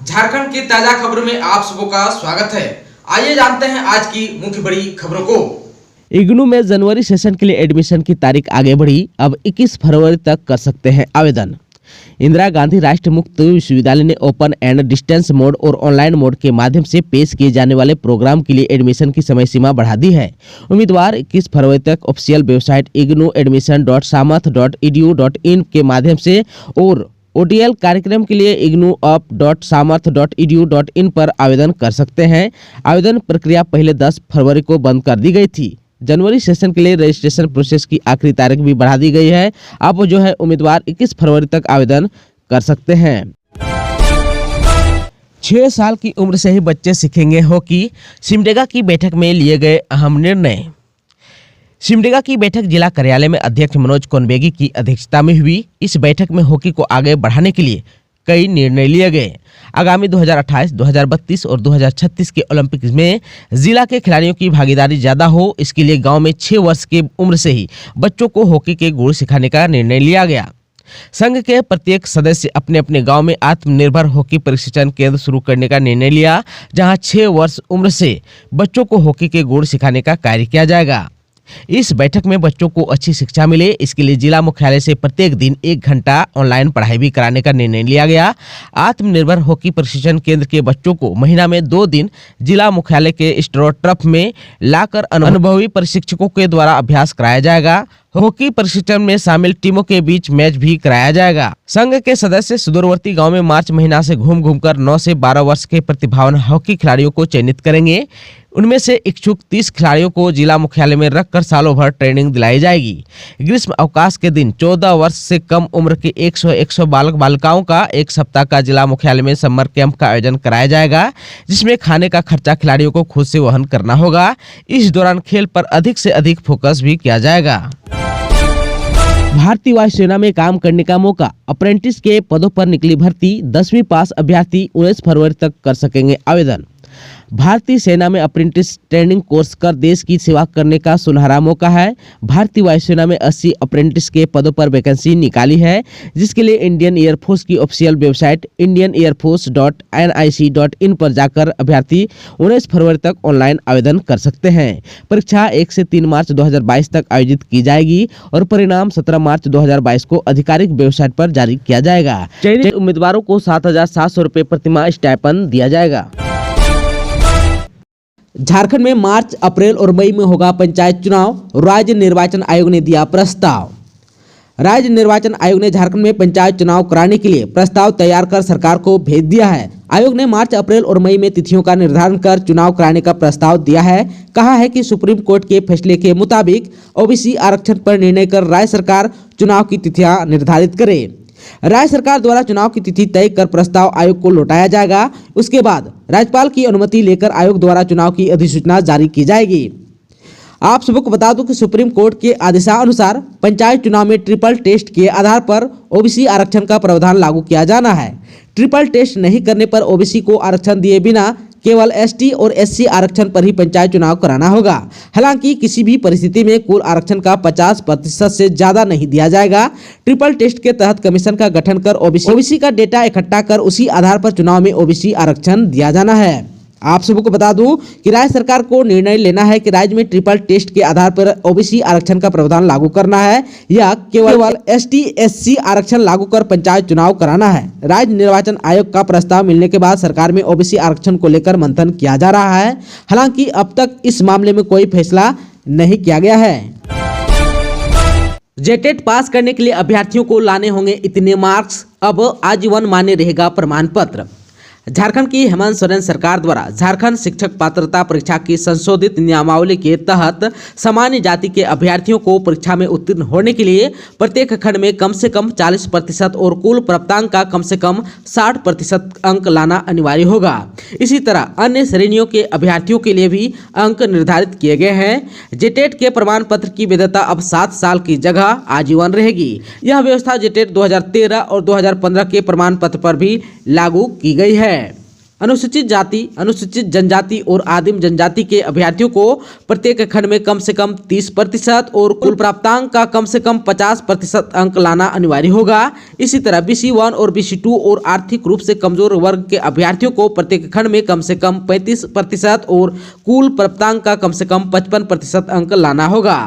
झारखंड की ताजा खबरों में आप सबों का स्वागत है। आइए जानते हैं आज की मुख्य बड़ी खबरों को। इग्नू में जनवरी सेशन के लिए एडमिशन की तारीख आगे बढ़ी। अब 21 फरवरी तक कर सकते हैं आवेदन। इंदिरा गांधी राष्ट्रीय मुक्त विश्वविद्यालय ने ओपन एंड डिस्टेंस मोड और ऑनलाइन मोड के माध्यम से पेश किए जाने वाले प्रोग्राम के लिए एडमिशन की समय सीमा बढ़ा दी है। उम्मीदवार 21 फरवरी तक ऑफिशियल वेबसाइट ignuadmission.samarth.edu.in के माध्यम से और ODL कार्यक्रम के लिए ignuup.samarth.edu.in पर आवेदन कर सकते हैं। आवेदन प्रक्रिया पहले 10 फरवरी को बंद कर दी गई थी। जनवरी सेशन के लिए रजिस्ट्रेशन प्रोसेस की आखिरी तारीख भी बढ़ा दी गई है। अब उम्मीदवार 21 फरवरी तक आवेदन कर सकते हैं। 6 साल की उम्र से ही बच्चे सीखेंगे हॉकी। सिमडेगा की बैठक में लिए गए अहम निर्णय। सिमडेगा की बैठक जिला कार्यालय में अध्यक्ष मनोज कोनबेगी की अध्यक्षता में हुई। इस बैठक में हॉकी को आगे बढ़ाने के लिए कई निर्णय लिए गए। आगामी 2028, 2032 और 2036 के ओलंपिक्स में जिला के खिलाड़ियों की भागीदारी ज्यादा हो, इसके लिए गांव में 6 वर्ष की उम्र से ही बच्चों को हॉकी के गुण सिखाने का निर्णय लिया गया। संघ के प्रत्येक सदस्य अपने अपने गांव में आत्मनिर्भर हॉकी प्रशिक्षण केंद्र शुरू करने का निर्णय लिया, जहां 6 वर्ष उम्र से बच्चों को हॉकी के गुण सिखाने का कार्य किया जाएगा। इस बैठक में बच्चों को अच्छी शिक्षा मिले, इसके लिए जिला मुख्यालय से प्रत्येक दिन 1 घंटा ऑनलाइन पढ़ाई भी कराने का निर्णय लिया गया। आत्मनिर्भर हॉकी प्रशिक्षण केंद्र के बच्चों को महीना में 2 दिन जिला मुख्यालय के स्ट्रोटर्फ में लाकर अनुभवी प्रशिक्षकों के द्वारा अभ्यास कराया जाएगा। हॉकी प्रशिक्षण में शामिल टीमों के बीच मैच भी कराया जाएगा। संघ के सदस्य सुदूरवर्ती गांव में मार्च महीना से घूम कर 9 से 12 वर्ष के प्रतिभावान हॉकी खिलाड़ियों को चयनित करेंगे। उनमें से इच्छुक 30 खिलाड़ियों को जिला मुख्यालय में रखकर सालों भर ट्रेनिंग दिलाई जाएगी। ग्रीष्म अवकाश के दिन 14 वर्ष से कम उम्र के 100 बालक बालिकाओं का 1 सप्ताह का जिला मुख्यालय में समर कैंप का आयोजन कराया जाएगा, जिसमें खाने का खर्चा खिलाड़ियों को खुद से वहन करना होगा। इस दौरान खेल पर अधिक से अधिक फोकस भी किया जाएगा। भारतीय वायुसेना में काम करने का मौका। अप्रेंटिस के पदों पर निकली भर्ती। 10वीं पास अभ्यर्थी 19 फरवरी तक कर सकेंगे आवेदन। भारतीय सेना में अप्रेंटिस ट्रेनिंग कोर्स कर देश की सेवा करने का सुनहरा मौका है। भारतीय वायुसेना में 80 अप्रेंटिस के पदों पर वैकेंसी निकाली है, जिसके लिए इंडियन एयरफोर्स की ऑफिशियल वेबसाइट indianairforce.nic.in पर जाकर अभ्यर्थी 19 फरवरी तक ऑनलाइन आवेदन कर सकते हैं। परीक्षा 1 से 3 मार्च 2022 तक आयोजित की जाएगी और परिणाम 17 मार्च 2022 को आधिकारिक वेबसाइट पर जारी किया जाएगा। चयनित उम्मीदवारों को 7,700 रुपये प्रतिमाह स्टाइपेंड दिया जाएगा। झारखंड में मार्च, अप्रैल और मई में होगा पंचायत चुनाव। राज्य निर्वाचन आयोग ने दिया प्रस्ताव। राज्य निर्वाचन आयोग ने झारखंड में पंचायत चुनाव कराने के लिए प्रस्ताव तैयार कर सरकार को भेज दिया है। आयोग ने मार्च, अप्रैल और मई में तिथियों का निर्धारण कर चुनाव कराने का प्रस्ताव दिया है। कहा है कि सुप्रीम कोर्ट के फैसले के मुताबिक ओबीसी आरक्षण पर निर्णय कर राज्य सरकार चुनाव की तिथियां निर्धारित करे। राज्य सरकार द्वारा चुनाव की तिथि तय कर प्रस्ताव आयोग को लौटाया जाएगा। उसके बाद राज्यपाल की अनुमति लेकर आयोग द्वारा चुनाव की अधिसूचना जारी की जाएगी। आप सबको बता दूं कि सुप्रीम कोर्ट के आदेशानुसार पंचायत चुनाव में ट्रिपल टेस्ट के आधार पर ओबीसी आरक्षण का प्रावधान लागू किया जाना है। ट्रिपल टेस्ट नहीं करने पर ओबीसी को आरक्षण दिए बिना केवल एसटी और एससी आरक्षण पर ही पंचायत चुनाव कराना होगा। हालांकि किसी भी परिस्थिति में कुल आरक्षण का 50% से ज्यादा नहीं दिया जाएगा। ट्रिपल टेस्ट के तहत कमीशन का गठन कर ओबीसी का डेटा इकट्ठा कर उसी आधार पर चुनाव में ओबीसी आरक्षण दिया जाना है। आप सबको बता दूं कि राज्य सरकार को निर्णय लेना है कि राज्य में ट्रिपल टेस्ट के आधार पर ओबीसी आरक्षण का प्रावधान लागू करना है या केवल एसटी एससी आरक्षण लागू कर पंचायत चुनाव कराना है। राज्य निर्वाचन आयोग का प्रस्ताव मिलने के बाद सरकार में ओबीसी आरक्षण को लेकर मंथन किया जा रहा है। हालांकि अब तक इस मामले में कोई फैसला नहीं किया गया है। जेटेट पास करने के लिए अभ्यर्थियों को लाने होंगे इतने मार्क्स। अब आजीवन मान्य रहेगा प्रमाण पत्र। झारखंड की हेमंत सोरेन सरकार द्वारा झारखंड शिक्षक पात्रता परीक्षा की संशोधित नियमावली के तहत सामान्य जाति के अभ्यर्थियों को परीक्षा में उत्तीर्ण होने के लिए प्रत्येक खंड में कम से कम 40% और कुल प्राप्तांक का कम से कम 60% अंक लाना अनिवार्य होगा। इसी तरह अन्य श्रेणियों के अभ्यर्थियों के लिए भी अंक निर्धारित किए गए हैं। जेटेट के प्रमाण पत्र की वैधता अब 7 साल की जगह आजीवन रहेगी। यह व्यवस्था जेटेट 2013 और 2015 के प्रमाण पत्र पर भी लागू की गई है। अनुसूचित जाति, अनुसूचित जनजाति और आदिम जनजाति के अभ्यर्थियों को प्रत्येक खंड में कम से कम 30% और कुल प्राप्तांक का कम से कम 50% अंक लाना अनिवार्य होगा। इसी तरह BC1 और BC2 और आर्थिक रूप से कमजोर वर्ग के अभ्यर्थियों को प्रत्येक खंड में कम से कम 35% और कुल प्राप्तांक का कम से कम 55% अंक लाना होगा।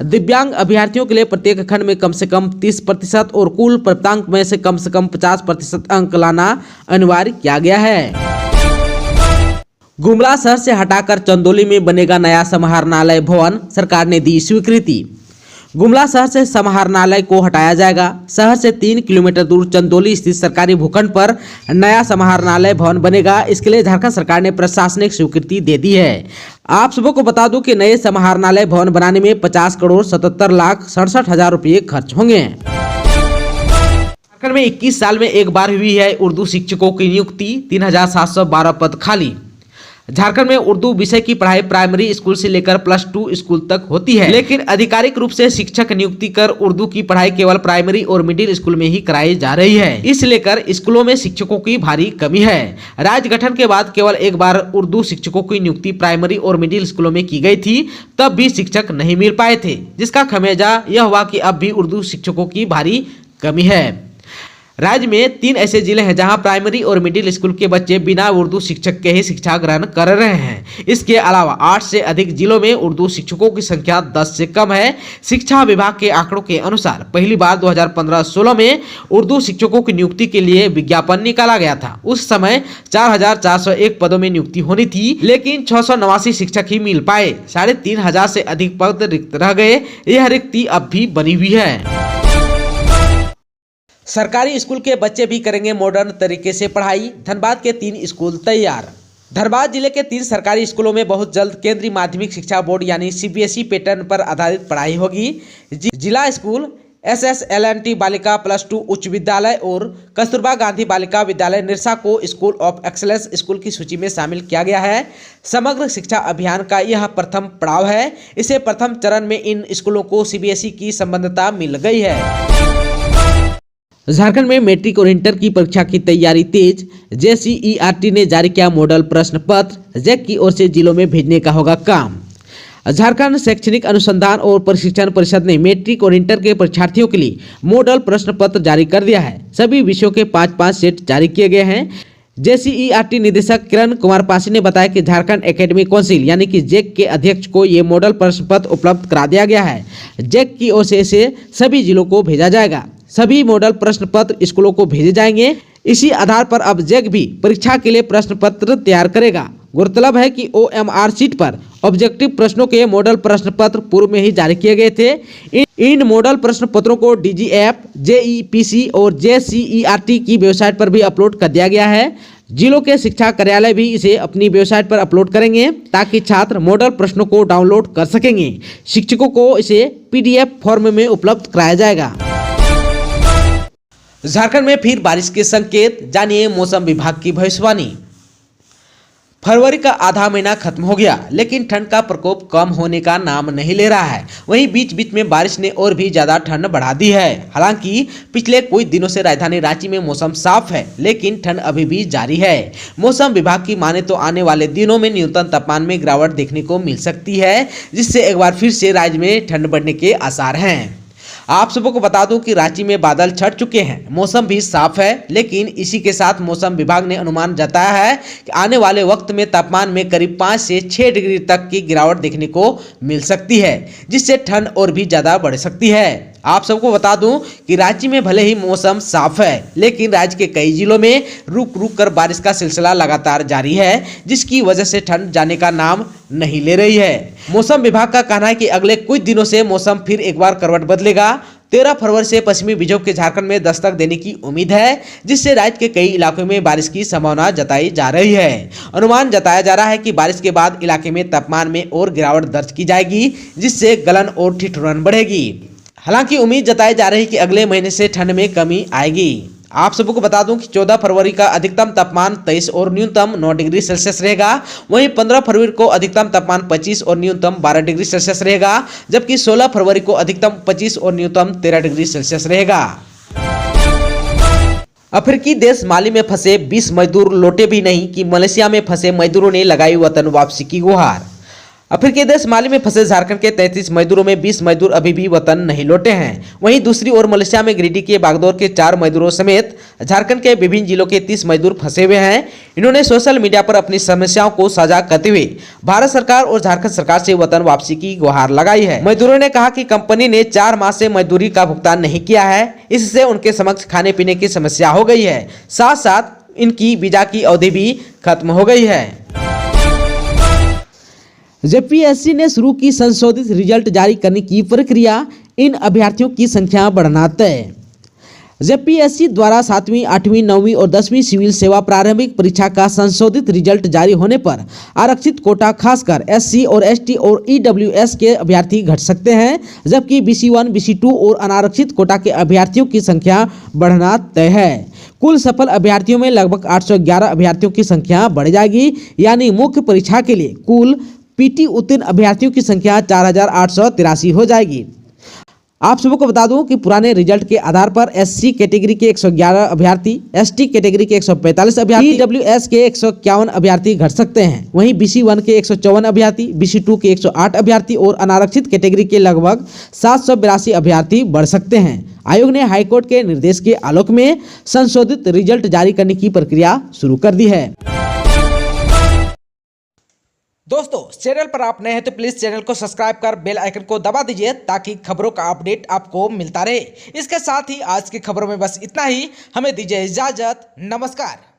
दिव्यांग अभ्यर्थियों के लिए प्रत्येक खंड में कम से कम 30% और कुल प्राप्तांक में से कम 50% अंक लाना अनिवार्य किया गया है। गुमला शहर से हटाकर चंदौली में बनेगा नया समाहरणालय भवन, सरकार ने दी स्वीकृति। गुमला शहर से समाहरणालय को हटाया जाएगा। शहर से 3 किलोमीटर दूर चंदौली स्थित सरकारी भूखंड पर नया समाहरणालय भवन बनेगा। इसके लिए झारखंड सरकार ने प्रशासनिक स्वीकृति दे दी है। आप सबको को बता दूं कि नए समाहरणालय भवन बनाने में 50 करोड़ 77 लाख 67 हजार रुपये खर्च होंगे। झारखंड में 21 साल में एक बार हुई है उर्दू शिक्षकों की नियुक्ति, 3712 पद खाली। झारखंड में उर्दू विषय की पढ़ाई प्राइमरी स्कूल से लेकर +2 स्कूल तक होती है, लेकिन आधिकारिक रूप से शिक्षक नियुक्ति कर उर्दू की पढ़ाई केवल प्राइमरी और मिडिल स्कूल में ही कराई जा रही है। इस लेकर स्कूलों में शिक्षकों की भारी कमी है। राज्य गठन के बाद केवल एक बार उर्दू शिक्षकों की नियुक्ति प्राइमरी और मिडिल स्कूलों में की गई थी, तब भी शिक्षक नहीं मिल पाए थे, जिसका खमियाजा यह हुआ कि अब भी उर्दू शिक्षकों की भारी कमी है। राज्य में 3 ऐसे जिले हैं जहां प्राइमरी और मिडिल स्कूल के बच्चे बिना उर्दू शिक्षक के ही शिक्षा ग्रहण कर रहे हैं। इसके अलावा 8 से अधिक जिलों में उर्दू शिक्षकों की संख्या 10 से कम है। शिक्षा विभाग के आंकड़ों के अनुसार पहली बार 2015-16 में उर्दू शिक्षकों की नियुक्ति के लिए विज्ञापन निकाला गया था। उस समय 4401 पदों में नियुक्ति होनी थी, लेकिन 689 शिक्षक ही मिल पाए। 3500 से अधिक पद रिक्त रह गए। यह रिक्ति अब भी बनी हुई है। सरकारी स्कूल के बच्चे भी करेंगे मॉडर्न तरीके से पढ़ाई, धनबाद के 3 स्कूल तैयार। धनबाद जिले के 3 सरकारी स्कूलों में बहुत जल्द केंद्रीय माध्यमिक शिक्षा बोर्ड यानी CBSE पैटर्न पर आधारित पढ़ाई होगी। जिला स्कूल SSLNT बालिका +2 उच्च विद्यालय और कस्तूरबा गांधी बालिका विद्यालय निरसा को स्कूल ऑफ एक्सलेंस स्कूल की सूची में शामिल किया गया है। समग्र शिक्षा अभियान का यह प्रथम पड़ाव है। इसे प्रथम चरण में इन स्कूलों को CBSE की संबद्धता मिल गई है। झारखंड में मैट्रिक और इंटर की परीक्षा की तैयारी तेज। JCERT ने जारी किया मॉडल प्रश्न पत्र, जैक की ओर से जिलों में भेजने का होगा काम। झारखंड शैक्षणिक अनुसंधान और प्रशिक्षण परिषद ने मैट्रिक और इंटर के परीक्षार्थियों के लिए मॉडल प्रश्न पत्र जारी कर दिया है। सभी विषयों के 5-5 सेट जारी किए गए हैं। JCERT निदेशक किरण कुमार पासी ने बताया कि झारखंड एकेडमिक काउंसिल यानी कि जैक के अध्यक्ष को ये मॉडल प्रश्न पत्र उपलब्ध करा दिया गया है। जैक की ओर से इसे सभी जिलों को भेजा जाएगा। सभी मॉडल प्रश्न पत्र स्कूलों को भेजे जाएंगे। इसी आधार पर अब जैक भी परीक्षा के लिए प्रश्न पत्र तैयार करेगा। गौरतलब है कि OMR शीट पर ऑब्जेक्टिव प्रश्नों के मॉडल प्रश्न पत्र पूर्व में ही जारी किए गए थे। इन मॉडल प्रश्न पत्रों को DGF, JEPC और JCERT की वेबसाइट पर भी अपलोड कर दिया गया है। जिलों के शिक्षा कार्यालय भी इसे अपनी वेबसाइट पर अपलोड करेंगे ताकि छात्र मॉडल प्रश्नों को डाउनलोड कर सकेंगे। शिक्षकों को इसे PDF फॉर्म में उपलब्ध कराया जाएगा। झारखंड में फिर बारिश के संकेत, जानिए मौसम विभाग की भविष्यवाणी। फरवरी का आधा महीना खत्म हो गया, लेकिन ठंड का प्रकोप कम होने का नाम नहीं ले रहा है। वहीं बीच बीच में बारिश ने और भी ज्यादा ठंड बढ़ा दी है। हालांकि पिछले कुछ दिनों से राजधानी रांची में मौसम साफ है, लेकिन ठंड अभी भी जारी है। मौसम विभाग की माने तो आने वाले दिनों में न्यूनतम तापमान में गिरावट देखने को मिल सकती है, जिससे एक बार फिर से राज्य में ठंड बढ़ने के आसार हैं। आप सबको बता दूं कि रांची में बादल छट चुके हैं, मौसम भी साफ है, लेकिन इसी के साथ मौसम विभाग ने अनुमान जताया है कि आने वाले वक्त में तापमान में करीब 5 से 6 डिग्री तक की गिरावट देखने को मिल सकती है, जिससे ठंड और भी ज़्यादा बढ़ सकती है। आप सबको बता दूं कि रांची में भले ही मौसम साफ है, लेकिन राज्य के कई जिलों में रुक रुक कर बारिश का सिलसिला लगातार जारी है, जिसकी वजह से ठंड जाने का नाम नहीं ले रही है। मौसम विभाग का कहना है कि अगले कुछ दिनों से मौसम फिर एक बार करवट बदलेगा। 13 फरवरी से पश्चिमी विक्षोभ के झारखंड में दस्तक देने की उम्मीद है, जिससे राज्य के कई इलाकों में बारिश की संभावना जताई जा रही है। अनुमान जताया जा रहा है कि बारिश के बाद इलाके में तापमान में और गिरावट दर्ज की जाएगी, जिससे गलन और ठिठुरन बढ़ेगी। हालांकि उम्मीद जताई जा रही है कि अगले महीने से ठंड में कमी आएगी। आप सबको बता दूं कि 14 फरवरी का अधिकतम तापमान 23 और न्यूनतम 9 डिग्री सेल्सियस रहेगा। वहीं 15 फरवरी को अधिकतम तापमान 25 और न्यूनतम 12 डिग्री सेल्सियस रहेगा, जबकि 16 फरवरी को अधिकतम 25 और न्यूनतम 13 डिग्री सेल्सियस रहेगा। अफ्रीकी देश माली में फंसे 20 मजदूर लौटे भी नहीं कि मलेशिया में फंसे मजदूरों ने लगाई वतन वापसी की गुहार। अफ्रीकी देश माली में फंसे झारखंड के 33 मजदूरों में 20 मजदूर अभी भी वतन नहीं लौटे हैं। वहीं दूसरी ओर मलेशिया में गिरिडीह के बागदौर के 4 मजदूरों समेत झारखंड के विभिन्न जिलों के 30 मजदूर फंसे हुए हैं। इन्होंने सोशल मीडिया पर अपनी समस्याओं को साझा करते हुए भारत सरकार और झारखंड सरकार से वतन वापसी की गुहार लगाई है। मजदूरों ने कहा कि कंपनी ने 4 माह से मजदूरी का भुगतान नहीं किया है, इससे उनके समक्ष खाने पीने की समस्या हो गई है। साथ साथ इनकी वीजा की अवधि भी खत्म हो गई है। जेपीएससी ने शुरू की संशोधित रिजल्ट जारी करने की प्रक्रिया, इन अभ्यर्थियों की संख्या बढ़ना तय। जेपीएससी द्वारा 7वीं, 8वीं, 9वीं और 10वीं सिविल सेवा प्रारंभिक परीक्षा का संशोधित रिजल्ट जारी होने पर आरक्षित कोटा खासकर एससी और एसटी और ईडब्ल्यूएस के अभ्यर्थी घट सकते हैं, जबकि BC1, BC2 और अनारक्षित कोटा के अभ्यर्थियों की संख्या बढ़ना तय है। कुल सफल अभ्यर्थियों में लगभग 811 अभ्यर्थियों की संख्या बढ़ जाएगी, यानी मुख्य परीक्षा के लिए कुल पीटी उत्तीर्ण अभ्यर्थियों की संख्या 4883 हो जाएगी। आप सबको बता दूं कि पुराने रिजल्ट के आधार पर एससी कैटेगरी के 111 अभ्यर्थी, एसटी कैटेगरी के 145 अभ्यर्थी, ईडब्ल्यूएस के 151 अभ्यर्थी घट सकते हैं। वहीं BC1 के 154 अभ्यर्थी, BC2 के 108 अभ्यर्थी और अनारक्षित कैटेगरी के लगभग 782 अभ्यर्थी बढ़ सकते हैं। आयोग ने हाईकोर्ट के निर्देश के आलोक में संशोधित रिजल्ट जारी करने की प्रक्रिया शुरू कर दी है। दोस्तों, चैनल पर आप नए हैं तो प्लीज चैनल को सब्सक्राइब कर बेल आइकन को दबा दीजिए ताकि खबरों का अपडेट आपको मिलता रहे। इसके साथ ही आज की खबरों में बस इतना ही। हमें दीजिए इजाजत। नमस्कार।